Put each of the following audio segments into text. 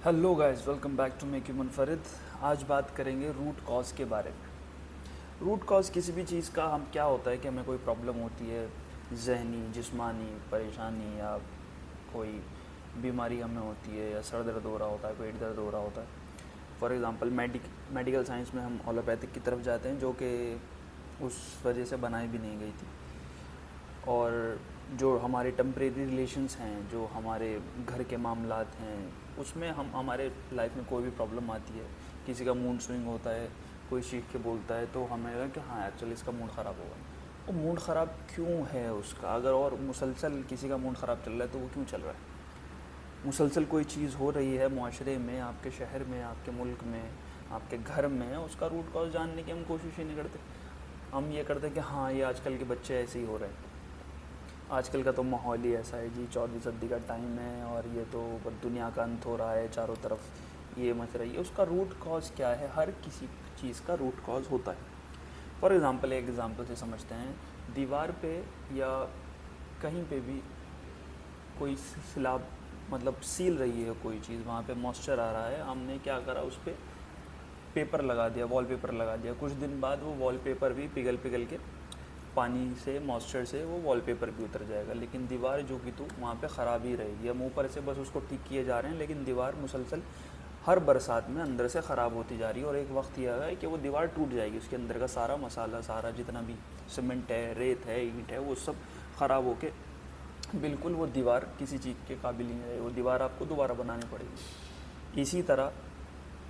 Hello guys, welcome back to make you मुनफरिद। आज बात करेंगे रूट कॉज के बारे में। रूट कॉज किसी भी चीज़ का हम क्या होता है कि हमें कोई प्रॉब्लम होती है, जहनी जिस्मानी परेशानी या कोई बीमारी हमें होती है, या सर दर्द हो रहा होता है, पेट दर्द हो रहा होता है। फॉर एग्ज़ाम्पल मेडिकल साइंस में हम एलोपैथिक की तरफ जाते हैं, जो कि उस वजह से बनाई भी नहीं गई थी। और जो हमारे टेम्परेरी रिलेशंस हैं, जो हमारे घर के मामलात हैं, उसमें हम हमारे लाइफ में कोई भी प्रॉब्लम आती है, किसी का मूड स्विंग होता है, कोई चीख के बोलता है, तो हमें लगा कि हाँ एक्चुअली इसका मूड ख़राब होगा। वो मूड ख़राब क्यों है उसका? अगर और मुसलसल किसी का मूड ख़राब चल रहा है तो वो क्यों चल रहा है? मुसलसल कोई चीज़ हो रही है माशरे में, आपके शहर में, आपके मुल्क में, आपके घर में, उसका रूट कॉज जानने की हम कोशिश ही नहीं करते। हम ये करते हैं कि हाँ ये आजकल के बच्चे ऐसे ही हो रहे हैं, आजकल का तो माहौल ही ऐसा है जी, 14वीं सदी का टाइम है और ये तो दुनिया का अंत हो रहा है, चारों तरफ ये मच रही है। उसका रूट कॉज क्या है? हर किसी चीज़ का रूट कॉज होता है। फॉर एग्ज़ाम्पल, एक एग्ज़ाम्पल से समझते हैं। दीवार पे या कहीं पे भी कोई स्लैब, मतलब सील रही है कोई चीज़, वहाँ पे मॉइस्चर आ रहा है, हमने क्या करा, उस पर पेपर लगा दिया, वॉलपेपर लगा दिया। कुछ दिन बाद वो वॉलपेपर भी पिघल पिघल के पानी से, मॉइस्चर से वो वॉलपेपर भी उतर जाएगा, लेकिन दीवार जो कि तो वहाँ पे ख़राब ही रहेगी। हम ऊपर से बस उसको ठीक किए जा रहे हैं, लेकिन दीवार मुसलसल हर बरसात में अंदर से ख़राब होती जा रही है। और एक वक्त ये आएगा कि वो दीवार टूट जाएगी, उसके अंदर का सारा मसाला, सारा जितना भी सीमेंट है, रेत है, ईंट है, वो सब ख़राब होके बिल्कुल वो दीवार किसी चीज़ के काबिल ही नहीं रहेगी। वो दीवार आपको दोबारा बनानी पड़ेगी। इसी तरह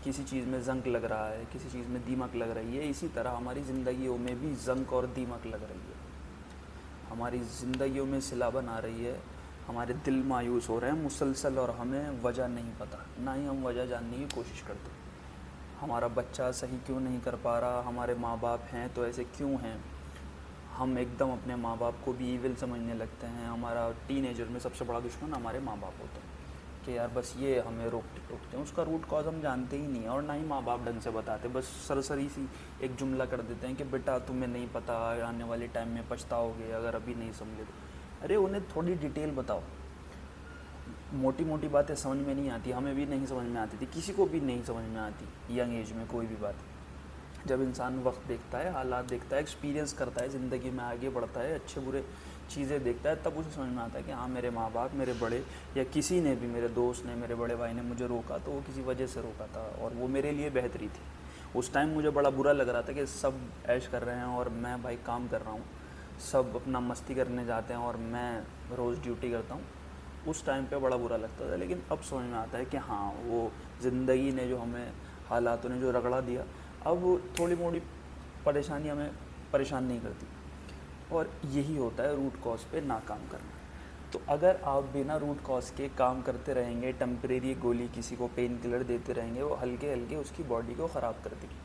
किसी चीज़ में जंक लग रहा है, किसी चीज़ में दीमक लग रही है, इसी तरह हमारी ज़िंदगियों में भी जंक और दीमक लग रही है। हमारी ज़िंदगियों में सिलावन आ रही है, हमारे दिल मायूस हो रहे हैं मुसलसल, और हमें वजह नहीं पता, ना ही हम वजह जानने की कोशिश करते। हमारा बच्चा सही क्यों नहीं कर पा रहा, हमारे माँ बाप हैं तो ऐसे क्यों हैं, हम एकदम अपने माँ बाप को भी ईविल समझने लगते हैं। हमारा टीनेजर में सबसे बड़ा दुश्मन हमारे माँ बाप होते हैं कि यार बस ये हमें रोकते हैं। उसका रूट कॉज हम जानते ही नहीं है, और ना ही माँ बाप ढंग से बताते। बस सरसरी सी एक जुमला कर देते हैं कि बेटा तुम्हें नहीं पता, आने वाले टाइम में पछताओगे अगर अभी नहीं समझे तो। अरे उन्हें थोड़ी डिटेल बताओ। मोटी मोटी बातें समझ में नहीं आती, हमें भी नहीं समझ में आती थी, किसी को भी नहीं समझ में आती यंग एज में कोई भी बात। जब इंसान वक्त देखता है, हालात देखता है, एक्सपीरियंस करता है, ज़िंदगी में आगे बढ़ता है, अच्छे बुरे चीज़ें देखता है, तब उसे समझ में आता है कि हाँ मेरे माँ बाप, मेरे बड़े, या किसी ने भी, मेरे दोस्त ने, मेरे बड़े भाई ने मुझे रोका तो वो किसी वजह से रोका था, और वो मेरे लिए बेहतरी थी। उस टाइम मुझे बड़ा बुरा लग रहा था कि सब ऐश कर रहे हैं और मैं भाई काम कर रहा हूँ, सब अपना मस्ती करने जाते हैं और मैं रोज़ ड्यूटी करता हूँ। उस टाइम पे बड़ा बुरा लगता था, लेकिन अब समझ में आता है कि हाँ वो ज़िंदगी ने जो हमें, हालातों ने जो रगड़ा दिया, अब थोड़ी मोड़ी परेशानी हमें परेशान नहीं करती। और यही होता है रूट कॉज पे नाकाम करना। तो अगर आप बिना रूट कॉज के काम करते रहेंगे, टेम्परेरी गोली किसी को पेन किलर देते रहेंगे, वो हल्के हल्के उसकी बॉडी को ख़राब कर देगी।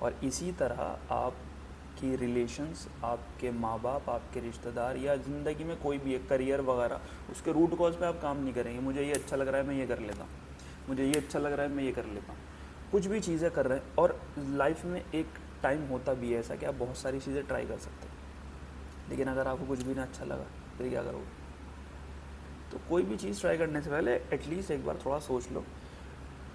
और इसी तरह आपकी रिलेशंस, आपके माँ बाप, आपके रिश्तेदार, या ज़िंदगी में कोई भी एक करियर वगैरह, उसके रूट कॉज पे आप काम नहीं करेंगे। मुझे ये अच्छा लग रहा है मैं ये कर लेता हूँ, मुझे ये अच्छा लग रहा है मैं ये कर लेता हूँ, कुछ भी चीज़ें कर रहे हैं। और लाइफ में एक टाइम होता भी है ऐसा कि आप बहुत सारी चीज़ें ट्राई कर सकते हैं, लेकिन अगर आपको कुछ भी ना अच्छा लगा फिर क्या करोगे? तो कोई भी चीज़ ट्राई करने से पहले एटलीस्ट एक बार थोड़ा सोच लो,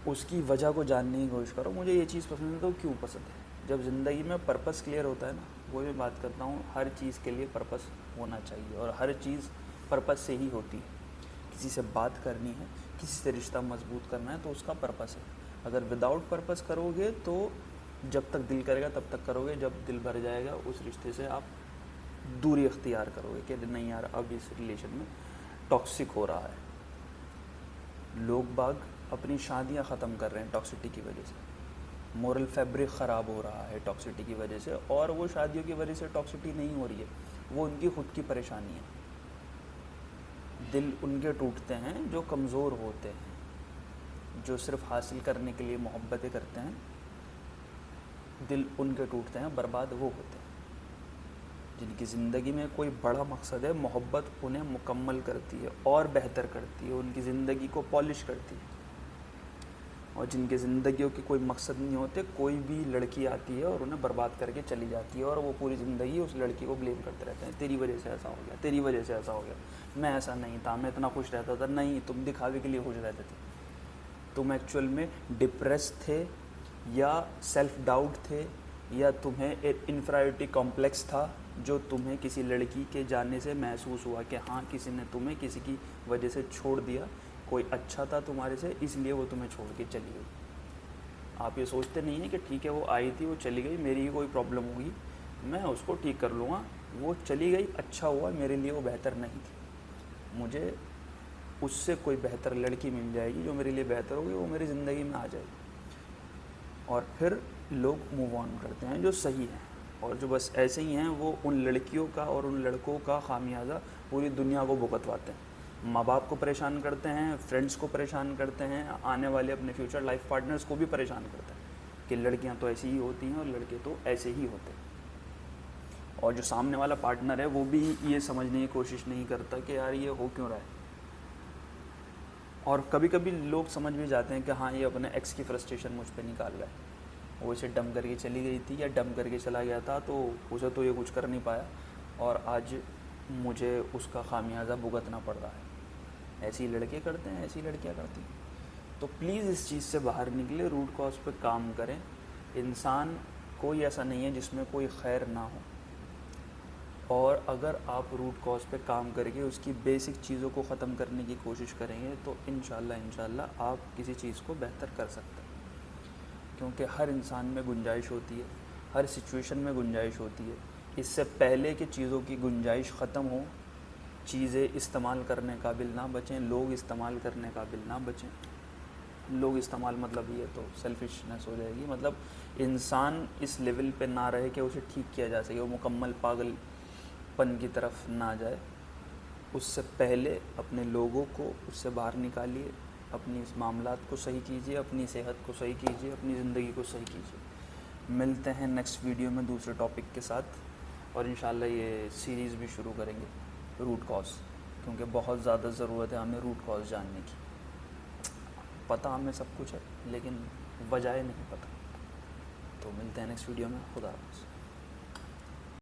उसकी वजह को जानने की कोशिश करो। मुझे ये चीज़ पसंद है तो क्यों पसंद है? जब ज़िंदगी में पर्पस क्लियर होता है ना, वो मैं बात करता हूँ, हर चीज़ के लिए पर्पस होना चाहिए, और हर चीज़ पर्पस से ही होती है। किसी से बात करनी है, किसी से रिश्ता मजबूत करना है, तो उसका पर्पस है। अगर विदाउट पर्पस करोगे तो जब तक दिल करेगा तब तक करोगे, जब दिल भर जाएगा उस रिश्ते से आप दूरी अख्तियार करोगे कि नहीं यार अब इस रिलेशन में टॉक्सिक हो रहा है। लोग बाग अपनी शादियां ख़त्म कर रहे हैं टॉक्सिटी की वजह से, मोरल फैब्रिक ख़राब हो रहा है टॉक्सिटी की वजह से, और वो शादियों की वजह से टॉक्सिटी नहीं हो रही है, वो उनकी खुद की परेशानी है। दिल उनके टूटते हैं जो कमज़ोर होते हैं, जो सिर्फ हासिल करने के लिए मोहब्बतें करते हैं, दिल उनके टूटते हैं, बर्बाद वो होते हैं। जिनकी ज़िंदगी में कोई बड़ा मकसद है, मोहब्बत उन्हें मुकम्मल करती है और बेहतर करती है, उनकी ज़िंदगी को पॉलिश करती है। और जिनके ज़िंदगियों के कोई मकसद नहीं होते, कोई भी लड़की आती है और उन्हें बर्बाद करके चली जाती है, और वो पूरी ज़िंदगी उस लड़की को ब्लेम करते रहते हैं, तेरी वजह से ऐसा हो गया, तेरी वजह से ऐसा हो गया, मैं ऐसा नहीं था, मैं इतना खुश रहता था। नहीं, तुम दिखावे के लिए खुश रहते थे। तुम एक्चुअल में डिप्रेस थे या सेल्फ डाउट थे या तुम्हें एक इन्फीरियरिटी कॉम्प्लेक्स था जो तुम्हें किसी लड़की के जाने से महसूस हुआ कि हाँ किसी ने तुम्हें किसी की वजह से छोड़ दिया, कोई अच्छा था तुम्हारे से इसलिए वो तुम्हें छोड़ के चली गई। आप ये सोचते नहीं हैं कि ठीक है वो आई थी, वो चली गई, मेरी ही कोई प्रॉब्लम होगी, मैं उसको ठीक कर लूँगा, वो चली गई, अच्छा हुआ, मेरे लिए वो बेहतर नहीं थी, मुझे उससे कोई बेहतर लड़की मिल जाएगी जो मेरे लिए बेहतर होगी, वो मेरी ज़िंदगी में आ जाएगी। और फिर लोग मूव ऑन करते हैं जो सही हैं, और जो बस ऐसे ही हैं वो उन लड़कियों का और उन लड़कों का खामियाजा पूरी दुनिया को भुगतवाते हैं। माँ बाप को परेशान करते हैं, फ्रेंड्स को परेशान करते हैं, आने वाले अपने फ्यूचर लाइफ पार्टनर्स को भी परेशान करते हैं कि लड़कियाँ तो ऐसी ही होती हैं और लड़के तो ऐसे ही होते हैं। और जो सामने वाला पार्टनर है वो भी ये समझने की कोशिश नहीं करता कि यार ये हो क्यों रहा है। और कभी कभी लोग समझ भी जाते हैं कि हाँ ये अपने एक्स की फ्रस्ट्रेशन मुझ पर निकाल रहा है, वो इसे डम करके चली गई थी या डम करके चला गया था तो उसे तो ये कुछ कर नहीं पाया और आज मुझे उसका खामियाजा भुगतना पड़ रहा है। ऐसे ही लड़के करते हैं, ऐसी लड़कियां करती हैं। तो प्लीज़ इस चीज़ से बाहर निकले, रूट कॉज पे काम करें। इंसान कोई ऐसा नहीं है जिसमें कोई खैर ना हो, और अगर आप रूट कॉज पे काम करके उसकी बेसिक चीज़ों को ख़त्म करने की कोशिश करेंगे तो इंशाल्लाह आप किसी चीज़ को बेहतर कर सकते हैं। क्योंकि हर इंसान में गुंजाइश होती है, हर सिचुएशन में गुंजाइश होती है। इससे पहले कि चीज़ों की गुंजाइश ख़त्म हो, चीज़ें इस्तेमाल करने काबिल ना बचें, लोग इस्तेमाल करने काबिल ना बचें। लोग इस्तेमाल मतलब ये तो सेल्फिशनेस हो जाएगी, मतलब इंसान इस लेवल पे ना रहे कि उसे ठीक किया जा सके, वो मुकम्मल पागलपन की तरफ ना जाए। उससे पहले अपने लोगों को उससे बाहर निकालिए, अपनी इस मामलात को सही कीजिए, अपनी सेहत को सही कीजिए, अपनी ज़िंदगी को सही कीजिए। मिलते हैं नेक्स्ट वीडियो में दूसरे टॉपिक के साथ, और इंशाल्लाह ये सीरीज़ भी शुरू करेंगे रूट कॉज, क्योंकि बहुत ज़्यादा ज़रूरत है हमें रूट कॉज जानने की। पता हमें सब कुछ है लेकिन वजह नहीं पता। तो मिलते हैं नेक्स्ट वीडियो में। खुदा हाफ़िज़।